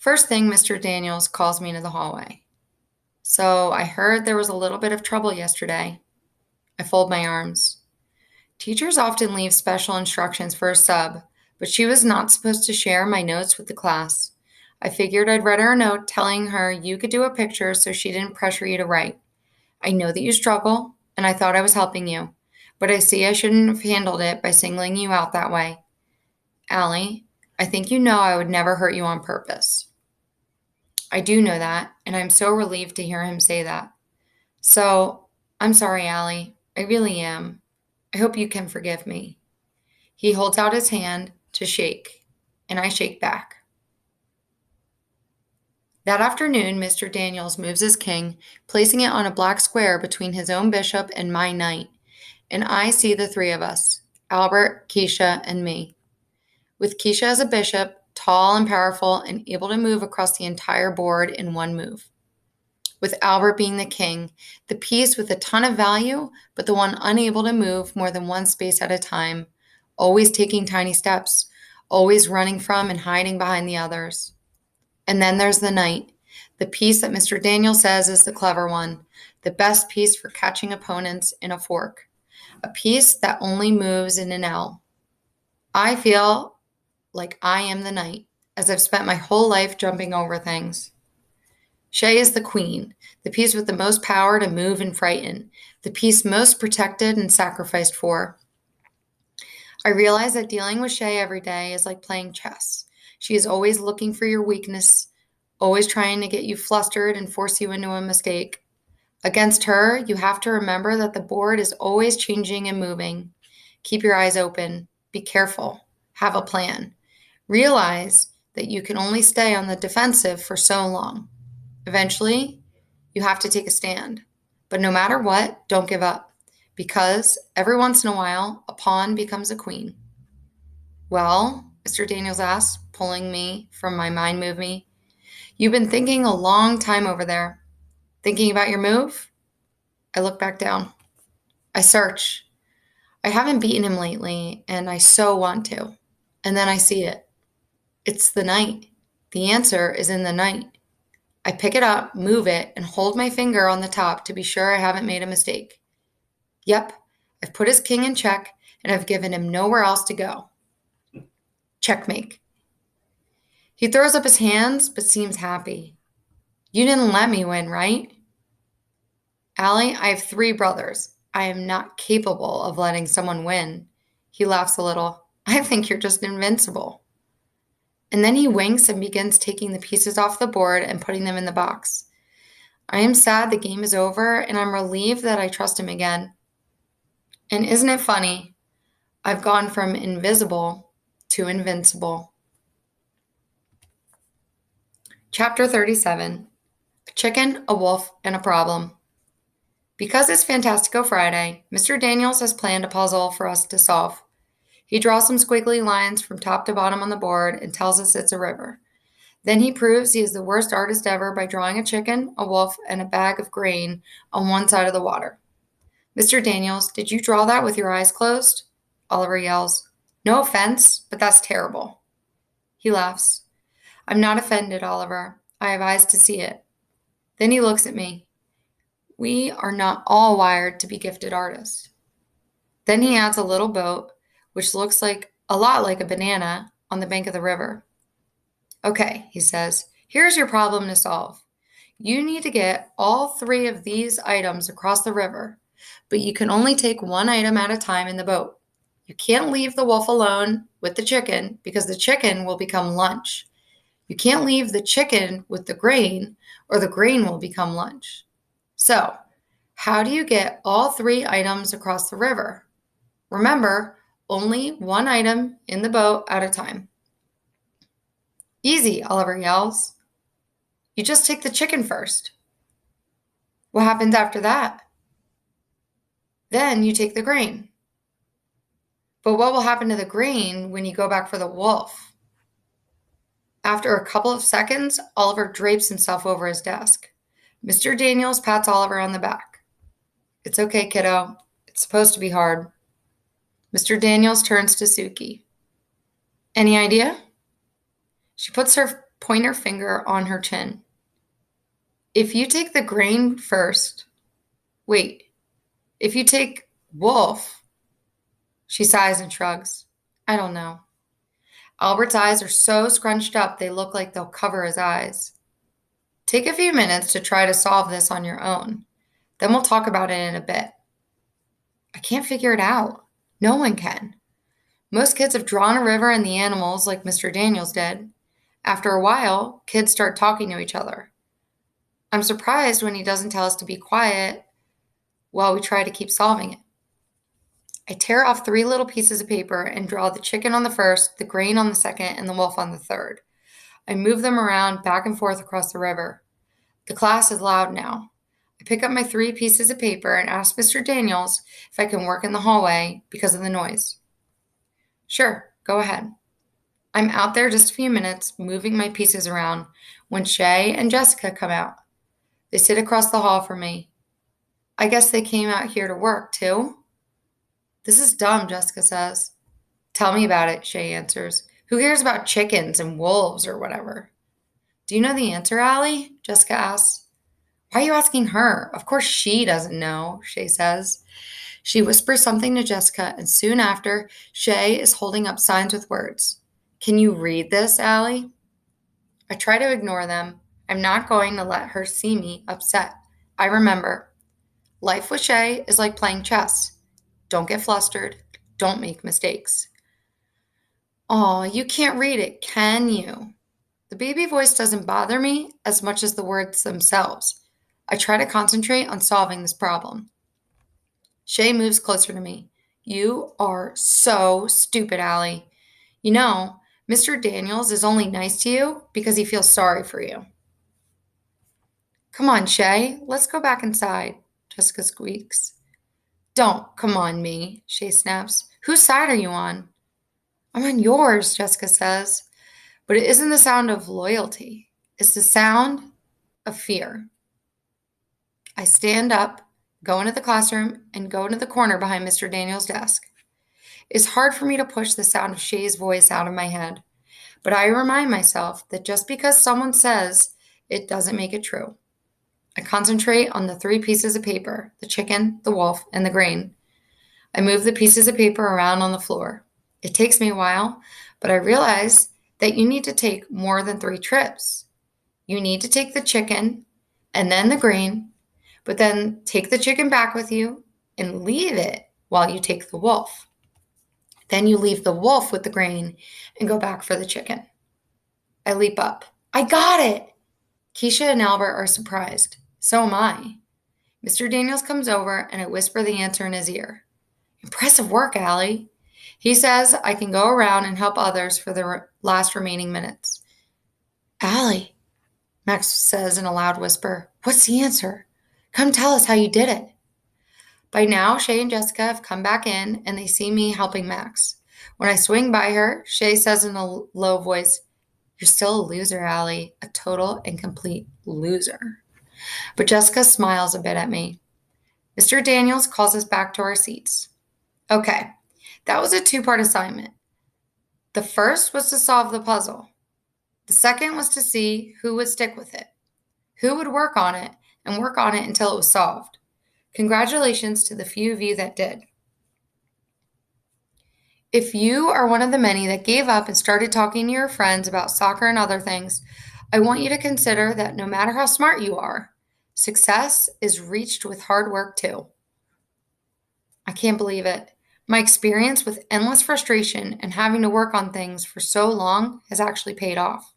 First thing, Mr. Daniels calls me into the hallway. So I heard there was a little bit of trouble yesterday. I fold my arms. Teachers often leave special instructions for a sub, but she was not supposed to share my notes with the class. I figured I'd read her a note telling her you could do a picture so she didn't pressure you to write. I know that you struggle, and I thought I was helping you, but I see I shouldn't have handled it by singling you out that way. Allie, I think you know I would never hurt you on purpose. I do know that, and I'm so relieved to hear him say that. So, I'm sorry, Allie. I really am. I hope you can forgive me. He holds out his hand to shake, and I shake back. That afternoon, Mr. Daniels moves his king, placing it on a black square between his own bishop and my knight, and I see the three of us, Albert, Keisha, and me. With Keisha as a bishop, tall and powerful and able to move across the entire board in one move. With Albert being the king, the piece with a ton of value, but the one unable to move more than one space at a time, always taking tiny steps, always running from and hiding behind the others. And then there's the knight, the piece that Mr. Daniel says is the clever one, the best piece for catching opponents in a fork, a piece that only moves in an L. I feel like I am the knight, as I've spent my whole life jumping over things. Shay is the queen, the piece with the most power to move and frighten, the piece most protected and sacrificed for. I realize that dealing with Shay every day is like playing chess. She is always looking for your weakness, always trying to get you flustered and force you into a mistake. Against her, you have to remember that the board is always changing and moving. Keep your eyes open. Be careful. Have a plan. Realize that you can only stay on the defensive for so long. Eventually, you have to take a stand. But no matter what, don't give up. Because every once in a while, a pawn becomes a queen. Well, Mr. Daniels asked, pulling me from my mind movie. You've been thinking a long time over there. Thinking about your move? I look back down. I search. I haven't beaten him lately, and I so want to. And then I see it. It's the knight. The answer is in the knight. I pick it up, move it, and hold my finger on the top to be sure I haven't made a mistake. Yep, I've put his king in check, and I've given him nowhere else to go. Checkmate. He throws up his hands, but seems happy. You didn't let me win, right? Allie, I have 3 brothers. I am not capable of letting someone win. He laughs a little. I think you're just invincible. And then he winks and begins taking the pieces off the board and putting them in the box. I am sad the game is over, and I'm relieved that I trust him again. And isn't it funny? I've gone from invisible to invincible. Chapter 37. A chicken, a wolf, and a problem. Because it's Fantastico Friday, Mr. Daniels has planned a puzzle for us to solve. He draws some squiggly lines from top to bottom on the board and tells us it's a river. Then he proves he is the worst artist ever by drawing a chicken, a wolf, and a bag of grain on one side of the water. Mr. Daniels, did you draw that with your eyes closed? Oliver yells. No offense, but that's terrible. He laughs. I'm not offended, Oliver. I have eyes to see it. Then he looks at me. We are not all wired to be gifted artists. Then he adds a little boat, which looks like a lot like a banana, on the bank of the river. Okay, he says, here's your problem to solve. You need to get all 3 of these items across the river, but you can only take one item at a time in the boat. You can't leave the wolf alone with the chicken because the chicken will become lunch. You can't leave the chicken with the grain or the grain will become lunch. So, how do you get all 3 items across the river? Remember, only one item in the boat at a time. Easy, Oliver yells. You just take the chicken first. What happens after that? Then you take the grain. But what will happen to the grain when you go back for the wolf? After a couple of seconds, Oliver drapes himself over his desk. Mr. Daniels pats Oliver on the back. It's okay, kiddo. It's supposed to be hard. Mr. Daniels turns to Suki. Any idea? She puts her pointer finger on her chin. If you take the grain first, wait, if you take wolf, she sighs and shrugs. I don't know. Albert's eyes are so scrunched up they look like they'll cover his eyes. Take a few minutes to try to solve this on your own. Then we'll talk about it in a bit. I can't figure it out. No one can. Most kids have drawn a river and the animals like Mr. Daniels did. After a while, kids start talking to each other. I'm surprised when he doesn't tell us to be quiet while we try to keep solving it. I tear off 3 little pieces of paper and draw the chicken on the first, the grain on the second, and the wolf on the third. I move them around back and forth across the river. The class is loud now. I pick up my 3 pieces of paper and ask Mr. Daniels if I can work in the hallway because of the noise. Sure, go ahead. I'm out there just a few minutes, moving my pieces around, when Shay and Jessica come out. They sit across the hall from me. I guess they came out here to work, too? This is dumb, Jessica says. Tell me about it, Shay answers. Who cares about chickens and wolves or whatever? Do you know the answer, Allie? Jessica asks. Why are you asking her? Of course she doesn't know, Shay says. She whispers something to Jessica, and soon after, Shay is holding up signs with words. Can you read this, Allie? I try to ignore them. I'm not going to let her see me upset. I remember. Life with Shay is like playing chess. Don't get flustered. Don't make mistakes. Aw, you can't read it, can you? The baby voice doesn't bother me as much as the words themselves. I try to concentrate on solving this problem. Shay moves closer to me. You are so stupid, Allie. You know, Mr. Daniels is only nice to you because he feels sorry for you. Come on, Shay, let's go back inside, Jessica squeaks. Don't come on me, Shay snaps. Whose side are you on? I'm on yours, Jessica says. But it isn't the sound of loyalty. It's the sound of fear. I stand up, go into the classroom, and go into the corner behind Mr. Daniels' desk. It's hard for me to push the sound of Shay's voice out of my head, but I remind myself that just because someone says it doesn't make it true. I concentrate on the 3 pieces of paper, the chicken, the wolf, and the grain. I move the pieces of paper around on the floor. It takes me a while, but I realize that you need to take more than 3 trips. You need to take the chicken and then the grain, but then take the chicken back with you and leave it while you take the wolf. Then you leave the wolf with the grain and go back for the chicken. I leap up. I got it! Keisha and Albert are surprised. So am I. Mr. Daniels comes over and I whisper the answer in his ear. Impressive work, Allie. He says I can go around and help others for the last remaining minutes. Allie, Max says in a loud whisper, what's the answer? Come tell us how you did it. By now, Shay and Jessica have come back in and they see me helping Max. When I swing by her, Shay says in a low voice, you're still a loser, Allie, a total and complete loser. But Jessica smiles a bit at me. Mr. Daniels calls us back to our seats. Okay, that was a 2-part assignment. The first was to solve the puzzle. The second was to see who would stick with it, who would work on it and work on it until it was solved. Congratulations to the few of you that did. If you are one of the many that gave up and started talking to your friends about soccer and other things, I want you to consider that no matter how smart you are, success is reached with hard work too. I can't believe it. My experience with endless frustration and having to work on things for so long has actually paid off.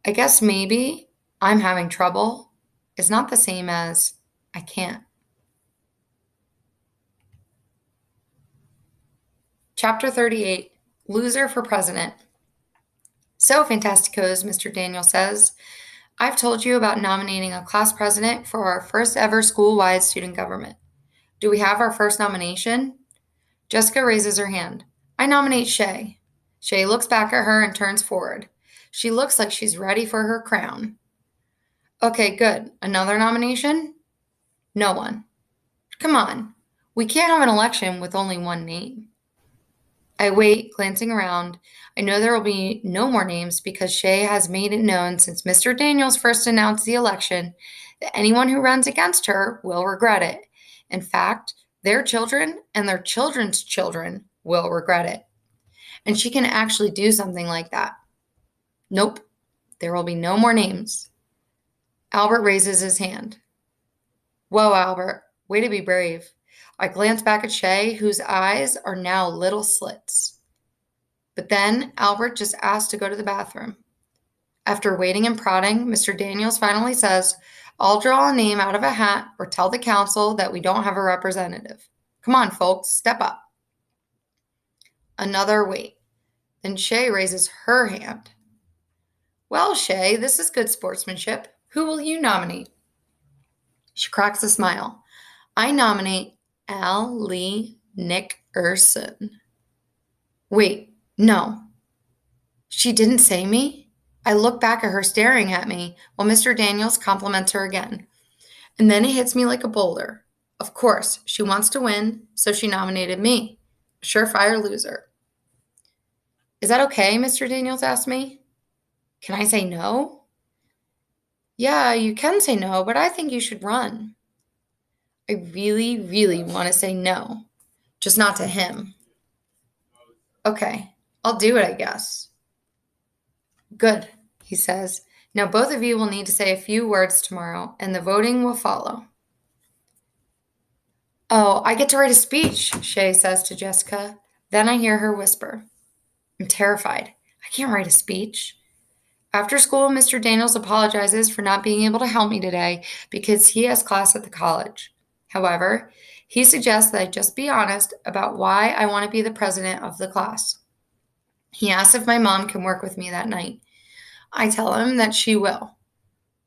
I guess maybe I'm having trouble is not the same as I can't. Chapter 38, Loser for President. So, Fantasticos, Mr. Daniel says, I've told you about nominating a class president for our first ever school-wide student government. Do we have our first nomination? Jessica raises her hand. I nominate Shay. Shay looks back at her and turns forward. She looks like she's ready for her crown. Okay, good. Another nomination? No one. Come on. We can't have an election with only one name. I wait, glancing around. I know there will be no more names because Shay has made it known since Mr. Daniels first announced the election that anyone who runs against her will regret it. In fact, their children and their children's children will regret it. And she can actually do something like that. Nope, there will be no more names. Albert raises his hand. Whoa, Albert, way to be brave. I glance back at Shay, whose eyes are now little slits. But then Albert just asked to go to the bathroom. After waiting and prodding, Mr. Daniels finally says, I'll draw a name out of a hat or tell the council that we don't have a representative. Come on, folks, step up. Another wait. Then Shay raises her hand. Well, Shay, this is good sportsmanship. Who will you nominate? She cracks a smile. I nominate Al Lee Nickerson. Wait, no. She didn't say me? I look back at her staring at me while Mr. Daniels compliments her again. And then it hits me like a boulder. Of course, she wants to win, so she nominated me. A surefire loser. Is that okay? Mr. Daniels asked me. Can I say no? Yeah, you can say no, but I think you should run. I really, really want to say no, just not to him. Okay, I'll do it, I guess. Good, he says. Now both of you will need to say a few words tomorrow, and the voting will follow. Oh, I get to write a speech, Shay says to Jessica. Then I hear her whisper. I'm terrified. I can't write a speech. After school, Mr. Daniels apologizes for not being able to help me today because he has class at the college. However, he suggests that I just be honest about why I want to be the president of the class. He asks if my mom can work with me that night. I tell him that she will.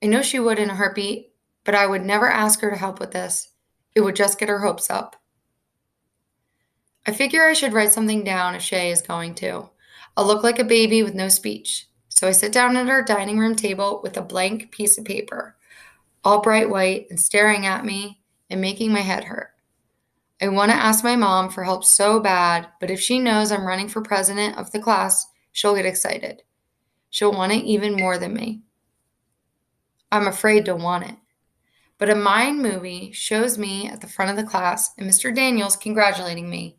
I know she would in a heartbeat, but I would never ask her to help with this. It would just get her hopes up. I figure I should write something down if Shay is going to. I'll look like a baby with no speech. So I sit down at our dining room table with a blank piece of paper, all bright white and staring at me and making my head hurt. I want to ask my mom for help so bad, but if she knows I'm running for president of the class, she'll get excited. She'll want it even more than me. I'm afraid to want it. But a mind movie shows me at the front of the class and Mr. Daniels congratulating me,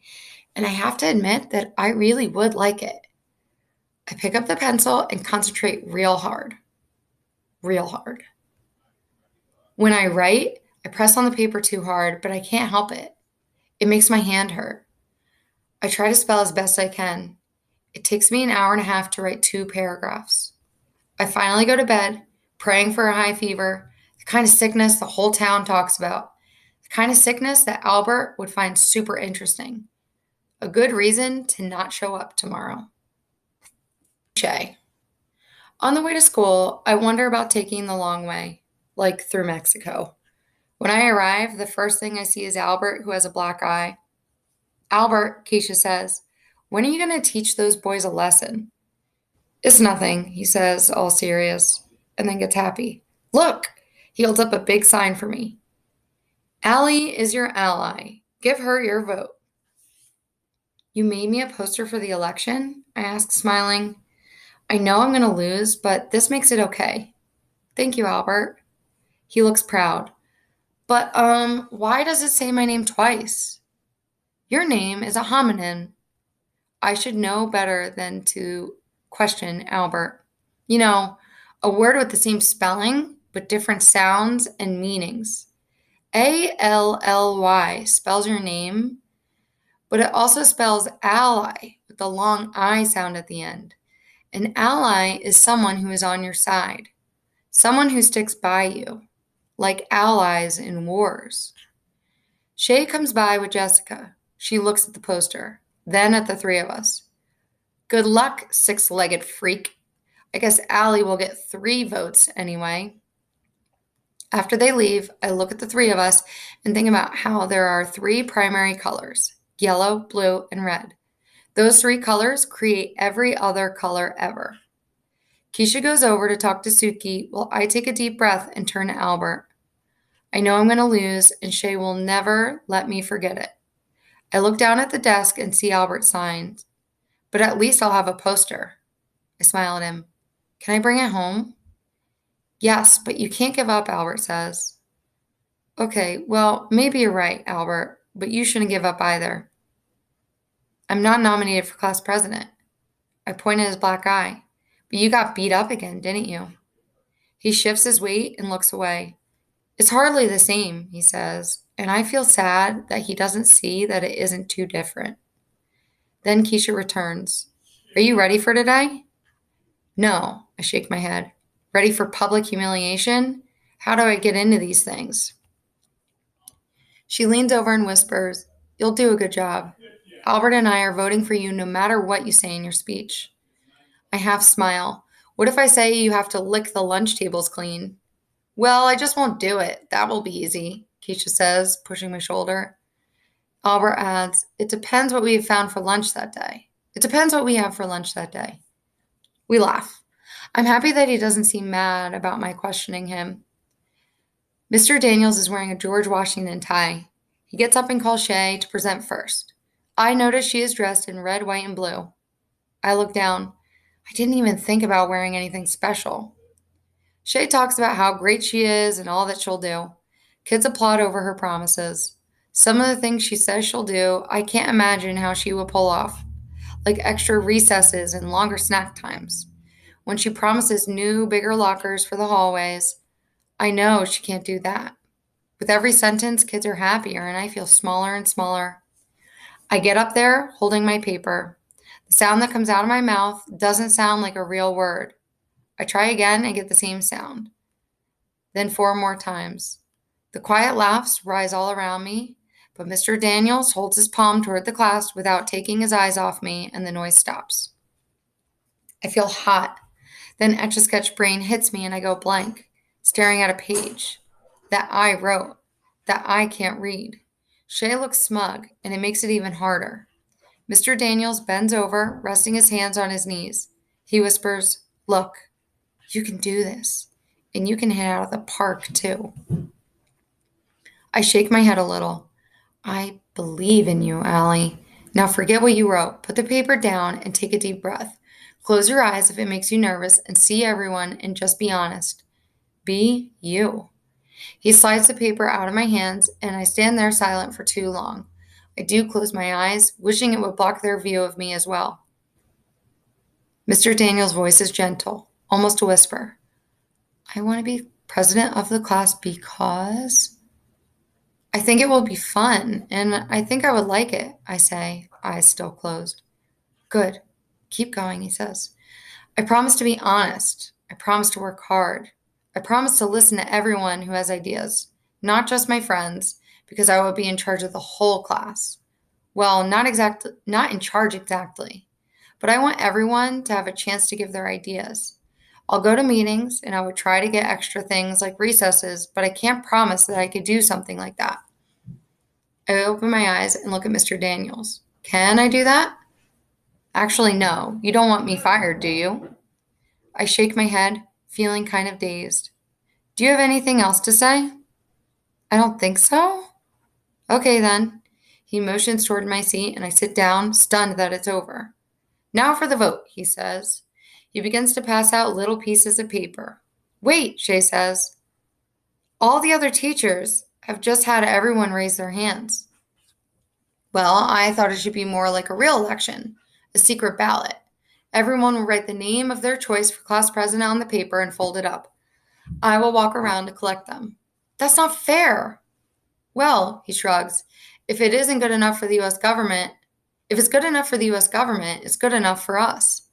and I have to admit that I really would like it. I pick up the pencil and concentrate real hard. Real hard. When I write, I press on the paper too hard, but I can't help it. It makes my hand hurt. I try to spell as best I can. It takes me an hour and a half to write 2 paragraphs. I finally go to bed, praying for a high fever, the kind of sickness the whole town talks about, the kind of sickness that Albert would find super interesting. A good reason to not show up tomorrow. Shay. On the way to school, I wonder about taking the long way, like through Mexico. When I arrive, the first thing I see is Albert, who has a black eye. Albert, Keisha says, when are you going to teach those boys a lesson? It's nothing, he says, all serious, and then gets happy. Look, he holds up a big sign for me. Allie is your ally. Give her your vote. You made me a poster for the election? I ask, smiling. I know I'm going to lose, but this makes it okay. Thank you, Albert. He looks proud. But, why does it say my name twice? Your name is a homonym. I should know better than to question Albert. You know, a word with the same spelling, but different sounds and meanings. A-L-L-Y spells your name, but it also spells ally with the long I sound at the end. An ally is someone who is on your side, someone who sticks by you, like allies in wars. Shay comes by with Jessica. She looks at the poster, then at the 3 of us. Good luck, 6-legged freak. I guess Allie will get 3 votes anyway. After they leave, I look at the 3 of us and think about how there are 3 primary colors, yellow, blue, and red. Those 3 colors create every other color ever. Keisha goes over to talk to Suki while I take a deep breath and turn to Albert. I know I'm going to lose, and Shay will never let me forget it. I look down at the desk and see Albert's signs. But at least I'll have a poster. I smile at him. Can I bring it home? Yes, but you can't give up, Albert says. Okay, well, maybe you're right, Albert, but you shouldn't give up either. I'm not nominated for class president. I point at his black eye. But you got beat up again, didn't you? He shifts his weight and looks away. It's hardly the same, he says, and I feel sad that he doesn't see that it isn't too different. Then Keisha returns. Are you ready for today? No, I shake my head. Ready for public humiliation? How do I get into these things? She leans over and whispers, You'll do a good job. Albert and I are voting for you no matter what you say in your speech. I half smile. What if I say you have to lick the lunch tables clean? Well, I just won't do it. That will be easy, Keisha says, pushing my shoulder. Albert adds, It depends what we have found for lunch that day. It depends what we have for lunch that day. We laugh. I'm happy that he doesn't seem mad about my questioning him. Mr. Daniels is wearing a George Washington tie. He gets up and calls Shay to present first. I notice she is dressed in red, white, and blue. I look down. I didn't even think about wearing anything special. Shay talks about how great she is and all that she'll do. Kids applaud over her promises. Some of the things she says she'll do, I can't imagine how she will pull off, like extra recesses and longer snack times. When she promises new, bigger lockers for the hallways, I know she can't do that. With every sentence, kids are happier, and I feel smaller and smaller. I get up there holding my paper. The sound that comes out of my mouth doesn't sound like a real word. I try again and get the same sound. Then 4 more times. The quiet laughs rise all around me, but Mr. Daniels holds his palm toward the class without taking his eyes off me, and the noise stops. I feel hot. Then Etch-a-Sketch brain hits me and I go blank, staring at a page that I wrote, that I can't read. Shay looks smug, and it makes it even harder. Mr. Daniels bends over, resting his hands on his knees. He whispers, Look, you can do this, and you can hit out of the park, too. I shake my head a little. I believe in you, Allie. Now forget what you wrote. Put the paper down and take a deep breath. Close your eyes if it makes you nervous and see everyone and just be honest. Be you. He slides the paper out of my hands, and I stand there silent for too long. I do close my eyes, wishing it would block their view of me as well. Mr. Daniels' voice is gentle, almost a whisper. I want to be president of the class because I think it will be fun, and I think I would like it, I say, eyes still closed. Good. Keep going, he says. I promise to be honest. I promise to work hard. I promise to listen to everyone who has ideas, not just my friends, because I will be in charge of the whole class. Well, not in charge exactly, but I want everyone to have a chance to give their ideas. I'll go to meetings and I would try to get extra things like recesses, but I can't promise that I could do something like that. I open my eyes and look at Mr. Daniels. Can I do that? Actually, no. You don't want me fired, do you? I shake my head, feeling kind of dazed. Do you have anything else to say? I don't think so. Okay, then. He motions toward my seat, and I sit down, stunned that it's over. Now for the vote, he says. He begins to pass out little pieces of paper. Wait, Shay says. All the other teachers have just had everyone raise their hands. Well, I thought it should be more like a real election, a secret ballot. Everyone will write the name of their choice for class president on the paper and fold it up. I will walk around to collect them. That's not fair. Well, he shrugs, if it isn't good enough for the U.S. government, if it's good enough for the U.S. government, it's good enough for us.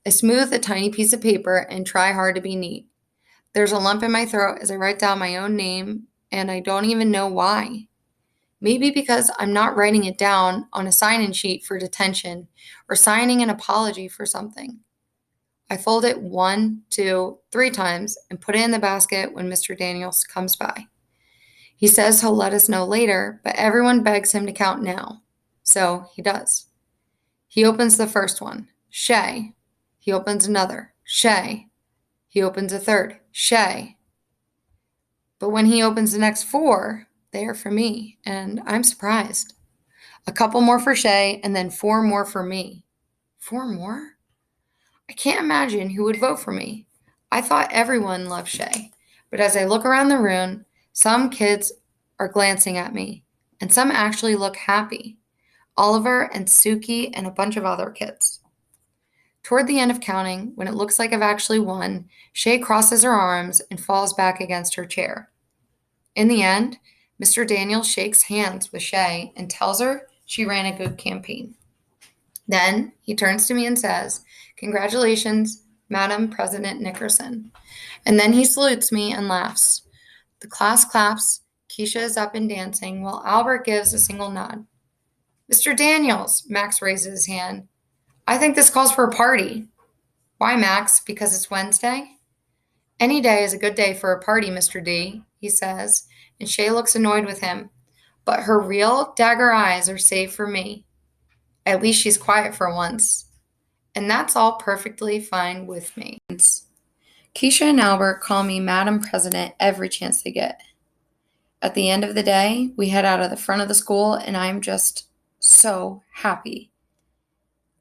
I smooth a tiny piece of paper and try hard to be neat. There's a lump in my throat as I write down my own name, and I don't even know why. Maybe because I'm not writing it down on a sign-in sheet for detention or signing an apology for something. I fold it 1, 2, 3 times and put it in the basket when Mr. Daniels comes by. He says he'll let us know later, but everyone begs him to count now. So he does. He opens the first one, Shay. He opens another, Shay. He opens a third, Shay. But when he opens the next 4, they are for me, and I'm surprised. A couple more for Shay, and then 4 more for me. 4 more? I can't imagine who would vote for me. I thought everyone loved Shay, but as I look around the room, some kids are glancing at me, and some actually look happy. Oliver and Suki and a bunch of other kids. Toward the end of counting, when it looks like I've actually won, Shay crosses her arms and falls back against her chair. In the end, Mr. Daniels shakes hands with Shay and tells her she ran a good campaign. Then he turns to me and says, "Congratulations, Madam President Nickerson." And then he salutes me and laughs. The class claps. Keisha is up and dancing while Albert gives a single nod. "Mr. Daniels," Max raises his hand. "I think this calls for a party." "Why, Max? Because it's Wednesday?" "Any day is a good day for a party, Mr. D," he says, and Shay looks annoyed with him. But her real dagger eyes are saved for me. At least she's quiet for once. And that's all perfectly fine with me. Keisha and Albert call me Madam President every chance they get. At the end of the day, we head out of the front of the school, and I'm just so happy.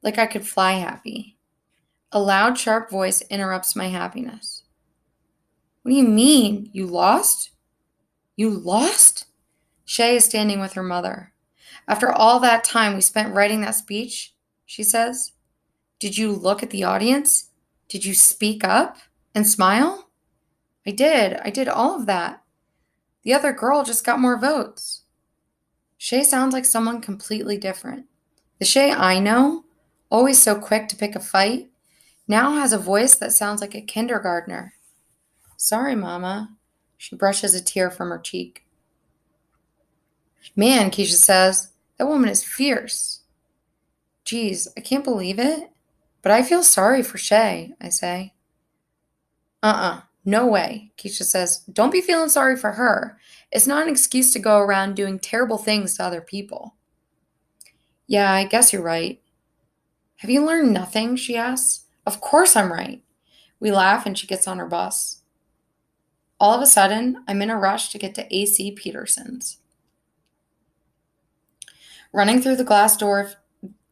Like I could fly happy. A loud, sharp voice interrupts my happiness. "What do you mean? You lost? You lost?" Shay is standing with her mother. "After all that time we spent writing that speech," she says, "did you look at the audience? Did you speak up and smile?" I did all of that. The other girl just got more votes." Shay sounds like someone completely different. The Shay I know, always so quick to pick a fight, now has a voice that sounds like a kindergartner. "Sorry, Mama." She brushes a tear from her cheek. "Man," Keisha says, "that woman is fierce." "Geez, I can't believe it. But I feel sorry for Shay," I say. No way," Keisha says. "Don't be feeling sorry for her. It's not an excuse to go around doing terrible things to other people." "Yeah, I guess you're right." "Have you learned nothing?" she asks. "Of course I'm right." We laugh and she gets on her bus. All of a sudden, I'm in a rush to get to AC Peterson's. Running through the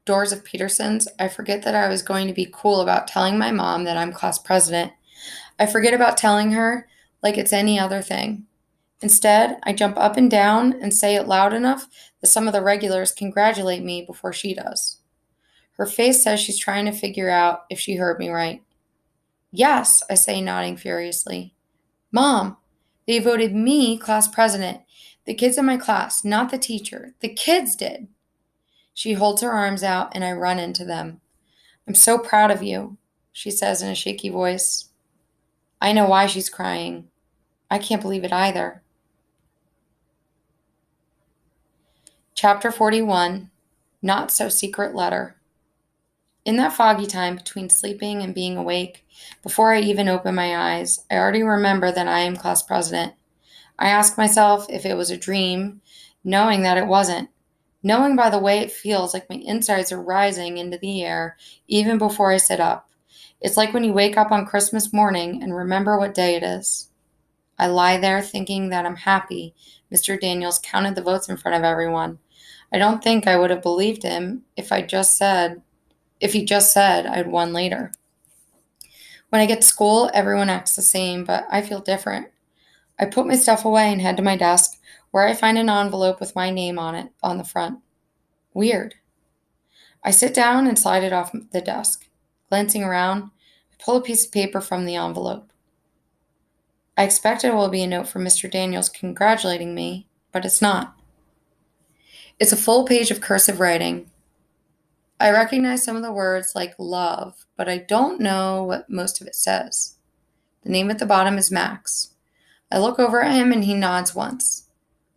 doors of Peterson's, I forget that I was going to be cool about telling my mom that I'm class president. I forget about telling her like it's any other thing. Instead, I jump up and down and say it loud enough that some of the regulars congratulate me before she does. Her face says she's trying to figure out if she heard me right. "Yes," I say, nodding furiously. "Mom, they voted me class president. The kids in my class, not the teacher. The kids did." She holds her arms out and I run into them. "I'm so proud of you," she says in a shaky voice. I know why she's crying. I can't believe it either. Chapter 41, Not So Secret Letter. In that foggy time between sleeping and being awake, before I even open my eyes, I already remember that I am class president. I ask myself if it was a dream, knowing that it wasn't, knowing by the way it feels like my insides are rising into the air even before I sit up. It's like when you wake up on Christmas morning and remember what day it is. I lie there thinking that I'm happy Mr. Daniels counted the votes in front of everyone. I don't think I would have believed him if he just said I'd won later. When I get to school, everyone acts the same, but I feel different. I put my stuff away and head to my desk, where I find an envelope with my name on it on the front. Weird. I sit down and slide it off the desk. Glancing around, I pull a piece of paper from the envelope. I expect it will be a note from Mr. Daniels congratulating me, but it's not. It's a full page of cursive writing. I recognize some of the words like love, but I don't know what most of it says. The name at the bottom is Max. I look over at him and he nods once.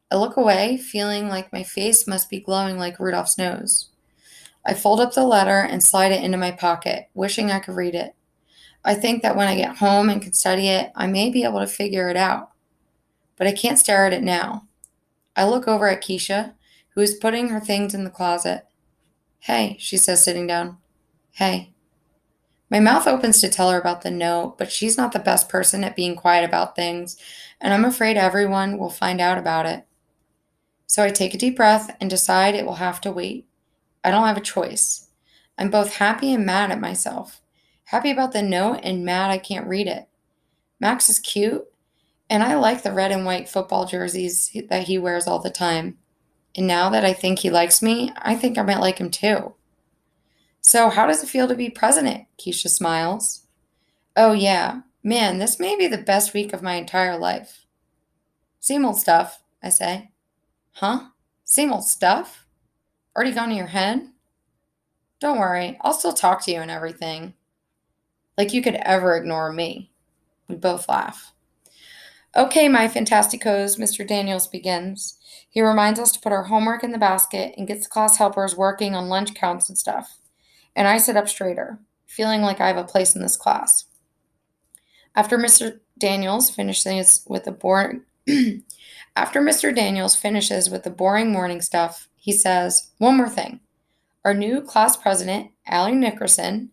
I look away, feeling like my face must be glowing like Rudolph's nose. I fold up the letter and slide it into my pocket, wishing I could read it. I think that when I get home and can study it, I may be able to figure it out. But I can't stare at it now. I look over at Keisha, who is putting her things in the closet. "Hey," she says, sitting down. "Hey." My mouth opens to tell her about the note, but she's not the best person at being quiet about things, and I'm afraid everyone will find out about it. So I take a deep breath and decide it will have to wait. I don't have a choice. I'm both happy and mad at myself. Happy about the note and mad I can't read it. Max is cute, and I like the red and white football jerseys that he wears all the time. And now that I think he likes me, I think I might like him too. So, how does it feel to be president? Keisha smiles. Oh, yeah. Man, this may be the best week of my entire life. Same old stuff, I say. Huh? Same old stuff? Already gone to your head? Don't worry, I'll still talk to you and everything. Like you could ever ignore me. We both laugh. Okay, my fantasticos, Mr. Daniels begins. He reminds us to put our homework in the basket and gets the class helpers working on lunch counts and stuff. And I sit up straighter, feeling like I have a place in this class. After Mr. Daniels finishes with the boring After Mr. Daniels finishes with the boring morning stuff, he says, "One more thing. Our new class president, Allie Nickerson,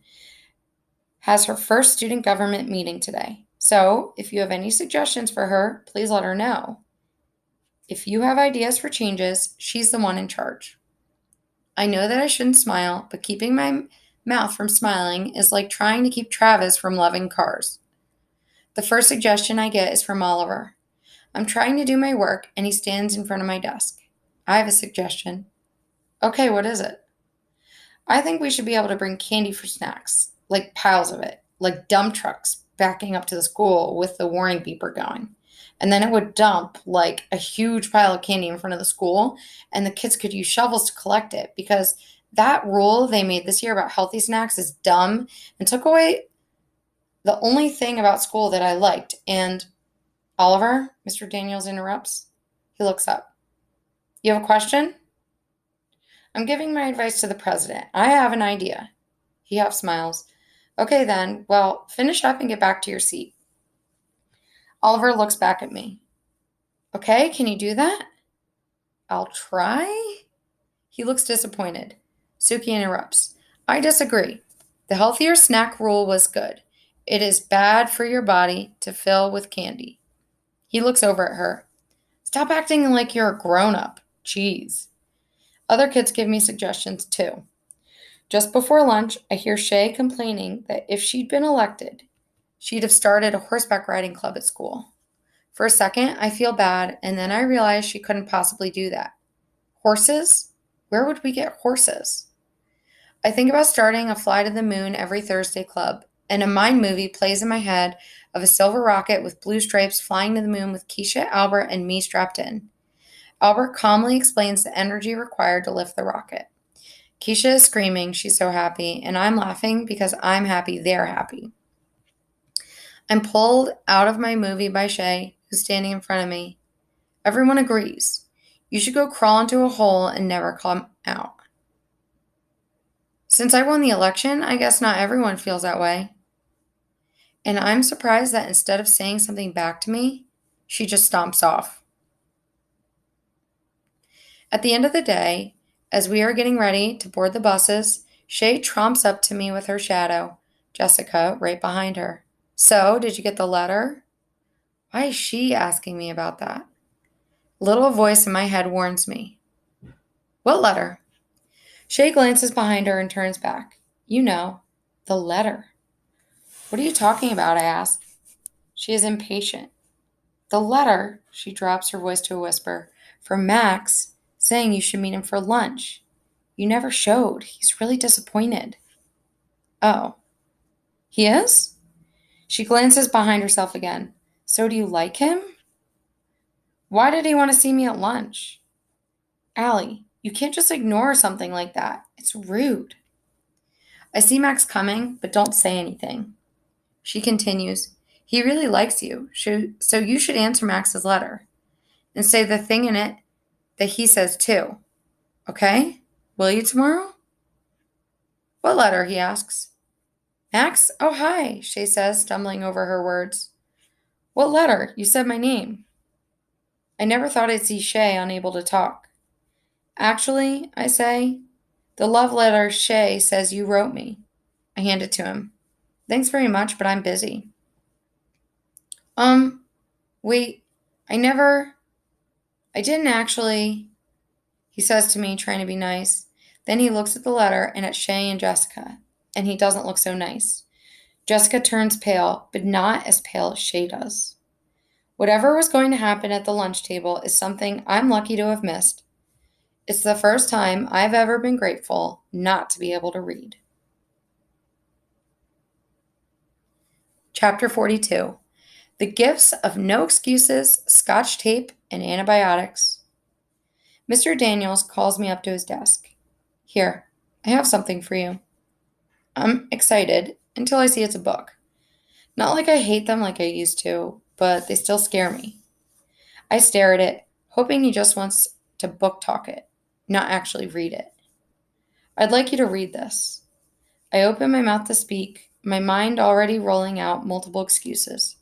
has her first student government meeting today. So, if you have any suggestions for her, please let her know. If you have ideas for changes, she's the one in charge." I know that I shouldn't smile, but keeping my mouth from smiling is like trying to keep Travis from loving cars. The first suggestion I get is from Oliver. I'm trying to do my work, and he stands in front of my desk. I have a suggestion. Okay, what is it? I think we should be able to bring candy for snacks, like piles of it, like dump trucks backing up to the school with the warning beeper going. And then it would dump like a huge pile of candy in front of the school, and the kids could use shovels to collect it because that rule they made this year about healthy snacks is dumb and took away the only thing about school that I liked. And Oliver, Mr. Daniels interrupts. He looks up. You have a question? I'm giving my advice to the president. I have an idea. He half smiles. Okay, then. Well, finish up and get back to your seat. Oliver looks back at me. Okay, can you do that? I'll try. He looks disappointed. Suki interrupts. I disagree. The healthier snack rule was good. It is bad for your body to fill with candy. He looks over at her. Stop acting like you're a grown up. Jeez. Other kids give me suggestions too. Just before lunch, I hear Shay complaining that if she'd been elected, she'd have started a horseback riding club at school. For a second, I feel bad, and then I realize she couldn't possibly do that. Horses? Where would we get horses? I think about starting a Fly to the Moon every Thursday club, and a mind movie plays in my head of a silver rocket with blue stripes flying to the moon with Keisha, Albert, and me strapped in. Albert calmly explains the energy required to lift the rocket. Keisha is screaming, she's so happy, and I'm laughing because I'm happy they're happy. I'm pulled out of my movie by Shay, who's standing in front of me. Everyone agrees. You should go crawl into a hole and never come out. Since I won the election, I guess not everyone feels that way. And I'm surprised that instead of saying something back to me, she just stomps off. At the end of the day, as we are getting ready to board the buses, Shay tromps up to me with her shadow, Jessica, right behind her. So, did you get the letter? Why is she asking me about that? A little voice in my head warns me. What letter? Shay glances behind her and turns back. You know, the letter. What are you talking about? I ask. She is impatient. The letter, she drops her voice to a whisper, from Max saying you should meet him for lunch. You never showed. He's really disappointed. Oh, he is? She glances behind herself again. So do you like him? Why did he want to see me at lunch? Allie, you can't just ignore something like that. It's rude. I see Max coming, but don't say anything. She continues, he really likes you, so you should answer Max's letter and say the thing in it that he says too. Okay? Will you tomorrow? What letter? He asks. Max? Oh, hi, Shay says, stumbling over her words. What letter? You said my name. I never thought I'd see Shay unable to talk. Actually, I say, the love letter Shay says you wrote me. I hand it to him. Thanks very much, but I'm busy. Wait, I didn't actually, he says to me, trying to be nice. Then he looks at the letter and at Shay and Jessica, and he doesn't look so nice. Jessica turns pale, but not as pale as Shay does. Whatever was going to happen at the lunch table is something I'm lucky to have missed. It's the first time I've ever been grateful not to be able to read. Chapter 42. The Gifts of No Excuses, Scotch Tape, and Antibiotics. Mr. Daniels calls me up to his desk. Here, I have something for you. I'm excited until I see it's a book. Not like I hate them like I used to, but they still scare me. I stare at it, hoping he just wants to book talk it, not actually read it. I'd like you to read this. I open my mouth to speak, my mind already rolling out multiple excuses.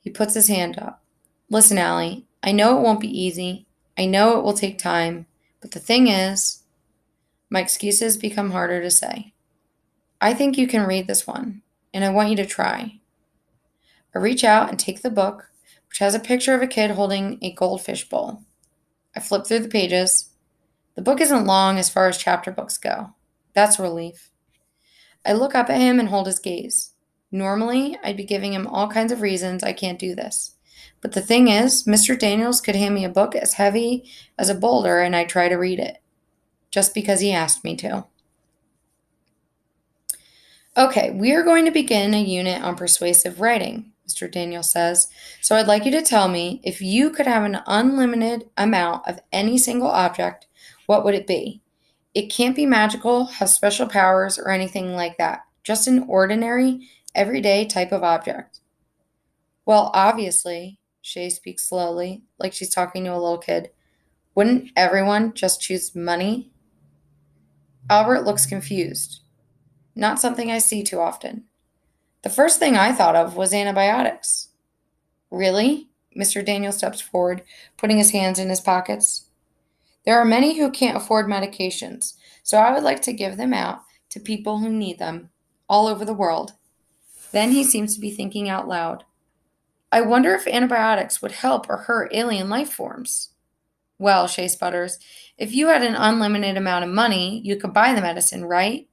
He puts his hand up. Listen, Allie, I know it won't be easy. I know it will take time. But the thing is, my excuses become harder to say. I think you can read this one, and I want you to try. I reach out and take the book, which has a picture of a kid holding a goldfish bowl. I flip through the pages. The book isn't long as far as chapter books go. That's a relief. I look up at him and hold his gaze. Normally, I'd be giving him all kinds of reasons I can't do this. But the thing is, Mr. Daniels could hand me a book as heavy as a boulder and I'd try to read it, just because he asked me to. Okay, we are going to begin a unit on persuasive writing, Mr. Daniels says. So I'd like you to tell me, if you could have an unlimited amount of any single object, what would it be? It can't be magical, have special powers, or anything like that. Just an ordinary, everyday type of object. Well, obviously, Shay speaks slowly, like she's talking to a little kid. Wouldn't everyone just choose money? Albert looks confused. Not something I see too often. The first thing I thought of was antibiotics. Really? Mr. Daniel steps forward, putting his hands in his pockets. There are many who can't afford medications, so I would like to give them out to people who need them, all over the world. Then he seems to be thinking out loud. I wonder if antibiotics would help or hurt alien life forms. Well, Shay sputters, if you had an unlimited amount of money, you could buy the medicine, right?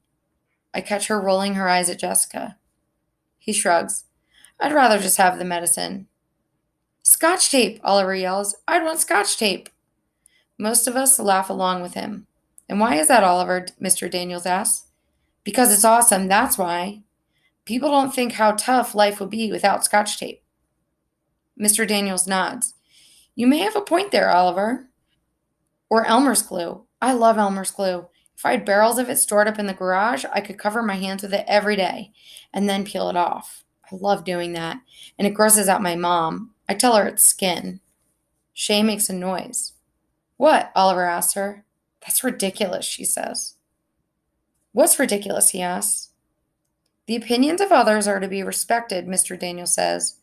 I catch her rolling her eyes at Jessica. He shrugs. I'd rather just have the medicine. Scotch tape, Oliver yells. I'd want scotch tape. Most of us laugh along with him. And why is that, Oliver? Mr. Daniels asks. Because it's awesome, that's why. People don't think how tough life would be without scotch tape. Mr. Daniels nods. You may have a point there, Oliver. Or Elmer's glue. I love Elmer's glue. If I had barrels of it stored up in the garage, I could cover my hands with it every day and then peel it off. I love doing that, and it grosses out my mom. I tell her it's skin. Shay makes a noise. What? Oliver asks her. That's ridiculous, she says. What's ridiculous, he asks. The opinions of others are to be respected, Mr. Daniel says.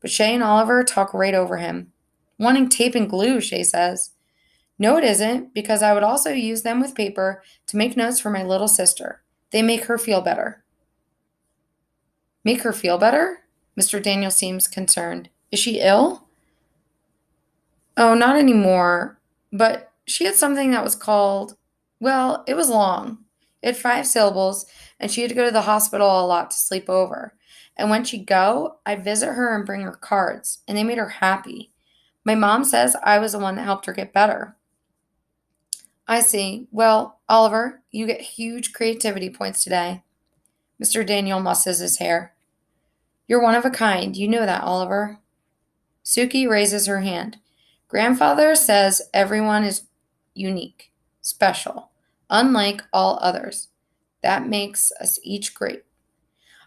But Shay and Oliver talk right over him. Wanting tape and glue, Shay says. No, it isn't, because I would also use them with paper to make notes for my little sister. They make her feel better. Make her feel better? Mr. Daniel seems concerned. Is she ill? Oh, not anymore. But she had something that was called, well, it was long. It had 5 syllables, and she had to go to the hospital a lot to sleep over. And when she'd go, I'd visit her and bring her cards, and they made her happy. My mom says I was the one that helped her get better. I see. Well, Oliver, you get huge creativity points today. Mr. Daniel musses his hair. You're one of a kind. You know that, Oliver. Suki raises her hand. Grandfather says everyone is unique, special, unlike all others. That makes us each great.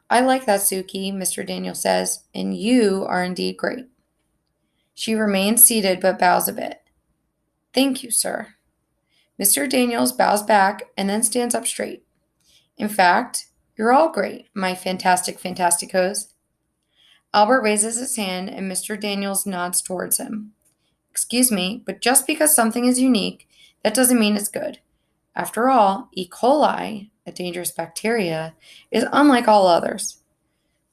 I like that, Suki, Mr. Daniel says, and you are indeed great. She remains seated but bows a bit. Thank you, sir. Mr. Daniels bows back and then stands up straight. In fact, you're all great, my fantastic fantasticos. Albert raises his hand and Mr. Daniels nods towards him. Excuse me, but just because something is unique, that doesn't mean it's good. After all, E. coli, a dangerous bacteria, is unlike all others.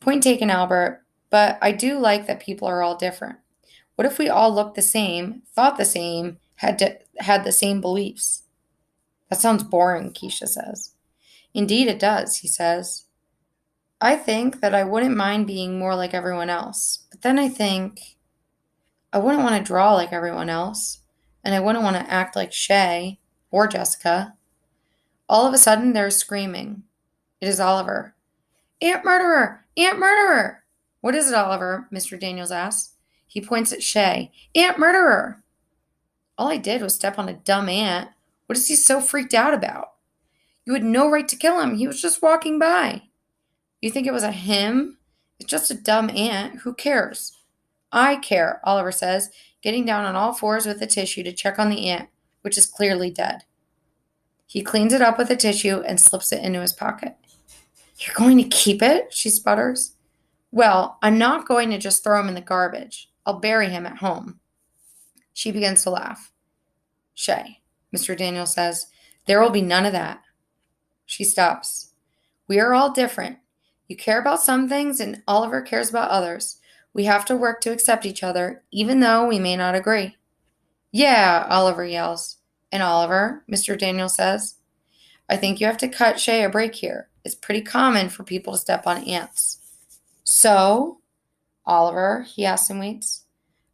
Point taken, Albert, but I do like that people are all different. What if we all looked the same, thought the same, had the same beliefs? That sounds boring, Keisha says. Indeed it does, he says. I think that I wouldn't mind being more like everyone else. But then I think I wouldn't want to draw like everyone else. And I wouldn't want to act like Shay or Jessica. All of a sudden, there's screaming. It is Oliver. Ant murderer! Ant murderer! What is it, Oliver? Mr. Daniels asks. He points at Shay. Ant murderer! All I did was step on a dumb ant. What is he so freaked out about? You had no right to kill him. He was just walking by. You think it was a him? It's just a dumb ant. Who cares? I care, Oliver says, getting down on all fours with a tissue to check on the ant, which is clearly dead. He cleans it up with a tissue and slips it into his pocket. You're going to keep it? She sputters. Well, I'm not going to just throw him in the garbage. I'll bury him at home. She begins to laugh. Shay, Mr. Daniel says, there will be none of that. She stops. We are all different. You care about some things and Oliver cares about others. We have to work to accept each other, even though we may not agree. Yeah, Oliver yells. And Oliver, Mr. Daniel says, I think you have to cut Shay a break here. It's pretty common for people to step on ants. So, Oliver, he asks and waits.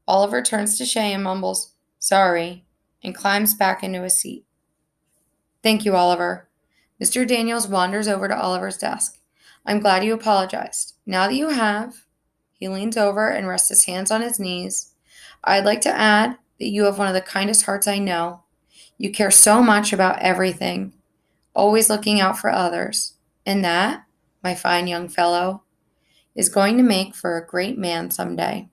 Oliver turns to Shay and mumbles, sorry, and climbs back into his seat. Thank you, Oliver. Mr. Daniels wanders over to Oliver's desk. I'm glad you apologized. Now that you have, he leans over and rests his hands on his knees. I'd like to add that you have one of the kindest hearts I know. You care so much about everything, always looking out for others. And that, my fine young fellow, is going to make for a great man someday.